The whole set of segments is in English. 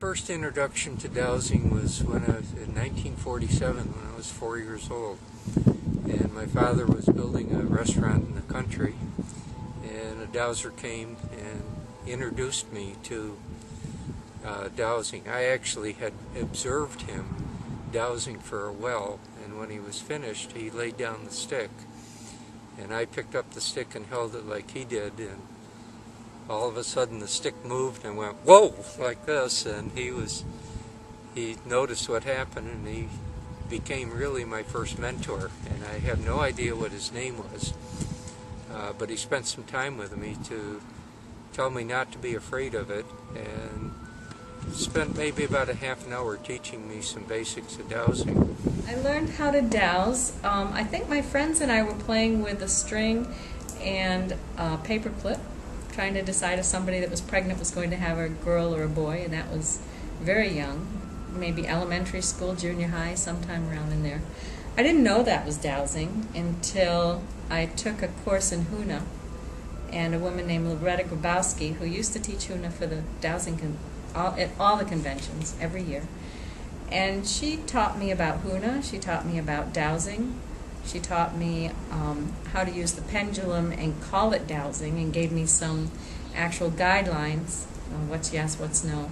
First introduction to dowsing was when I was in 1947, when I was 4 years old, and my father was building a restaurant in the country, and a dowser came and introduced me to dowsing. I actually had observed him dowsing for a well, and when he was finished, he laid down the stick, and I picked up the stick and held it like he did, and all of a sudden the stick moved and went, whoa, like this, and he noticed what happened, and he became really my first mentor, and I have no idea what his name was, but he spent some time with me to tell me not to be afraid of it, and spent maybe about a half an hour teaching me some basics of dowsing. I learned how to douse. I think my friends and I were playing with a string and a paper clip, trying to decide if somebody that was pregnant was going to have a girl or a boy, and that was very young, maybe elementary school, junior high, sometime around in there. I didn't know that was dowsing until I took a course in Huna, and a woman named Loretta Grabowski, who used to teach Huna for the dowsing at all the conventions every year. And she taught me about Huna, she taught me about dowsing, she taught me how to use the pendulum and call it dowsing, and gave me some actual guidelines on what's yes, what's no.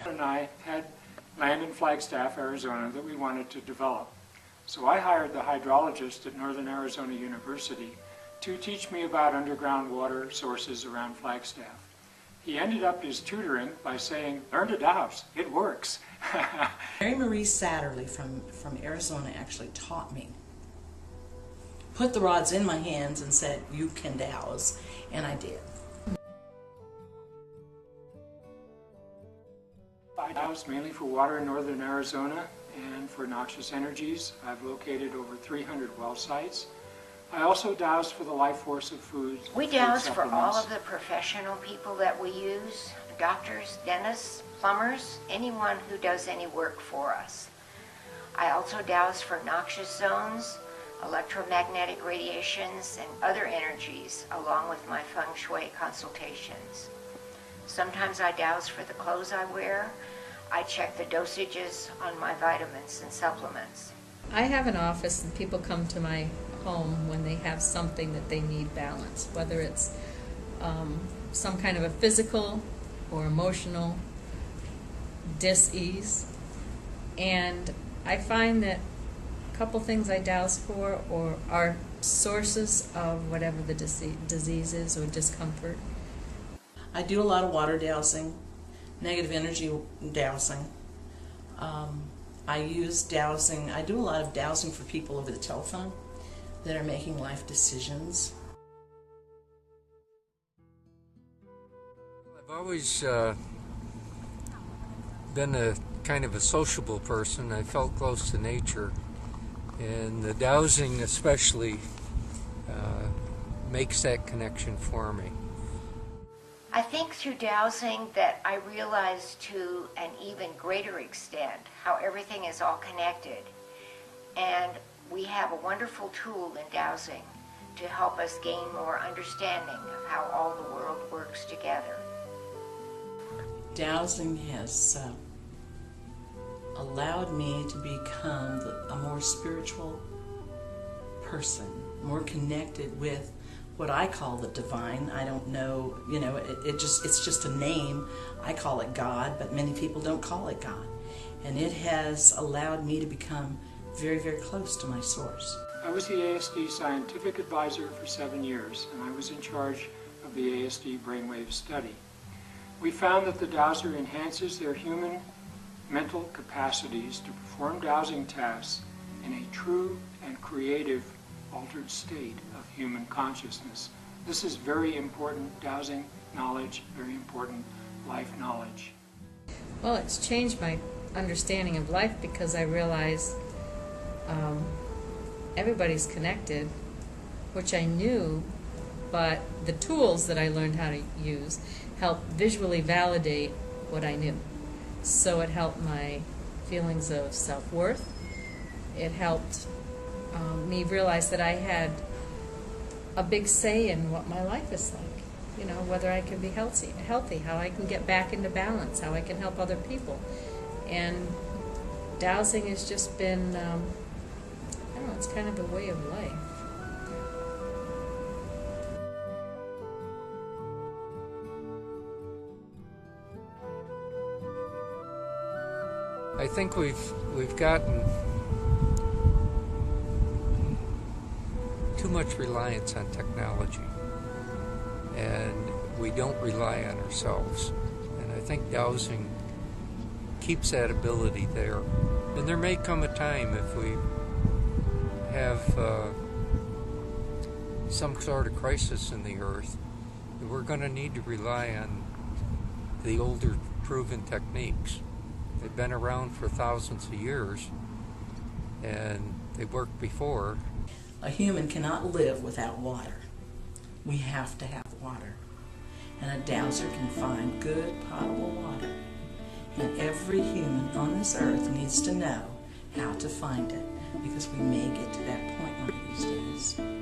And I had land in Flagstaff, Arizona that we wanted to develop. So I hired the hydrologist at Northern Arizona University to teach me about underground water sources around Flagstaff. He ended up his tutoring by saying, learn to douse, it works. Mary Marie Satterley from Arizona actually taught me. Put the rods in my hands and said, you can douse, and I did. I douse mainly for water in northern Arizona and for noxious energies. I've located over 300 well sites. I also douse for the life force of foods. We douse for all of the professional people that we use, doctors, dentists, plumbers, anyone who does any work for us. I also douse for noxious zones, electromagnetic radiations, and other energies, along with my feng shui consultations. Sometimes I douse for the clothes I wear. I check the dosages on my vitamins and supplements. I have an office, and people come to my home when they have something that they need balanced, whether it's some kind of a physical or emotional dis-ease. And I find that a couple things I douse for are sources of whatever the disease is or discomfort. I do a lot of water dowsing, negative energy dowsing. I use dowsing, I do a lot of dowsing for people over the telephone that are making life decisions. I've always been a kind of a sociable person. I felt close to nature, and the dowsing especially makes that connection for me. I think through dowsing that I realized to an even greater extent how everything is all connected. And we have a wonderful tool in dowsing to help us gain more understanding of how all the world works together. Dowsing has allowed me to become a more spiritual person, more connected with what I call the divine. I don't know, it's just a name. I call it God, but many people don't call it God. And it has allowed me to become very, very close to my source. I was the ASD scientific advisor for 7 years, and I was in charge of the ASD brainwave study. We found that the dowser enhances their human mental capacities to perform dowsing tasks in a true and creative altered state of human consciousness. This is very important dowsing knowledge, very important life knowledge. Well, it's changed my understanding of life because I realize everybody's connected, which I knew, but the tools that I learned how to use helped visually validate what I knew. So it helped my feelings of self-worth. It helped me realize that I had a big say in what my life is like. Whether I can be healthy, how I can get back into balance, how I can help other people. And dowsing has just been, I don't know, it's kind of a way of life. I think we've gotten too much reliance on technology, and we don't rely on ourselves. And I think dowsing keeps that ability there. And there may come a time if we have some sort of crisis in the earth that we're going to need to rely on the older proven techniques. They've been around for thousands of years, and they worked before. A human cannot live without water. We have to have water. And a dowser can find good, potable water. And every human on this earth needs to know how to find it, because we may get to that point one of these days.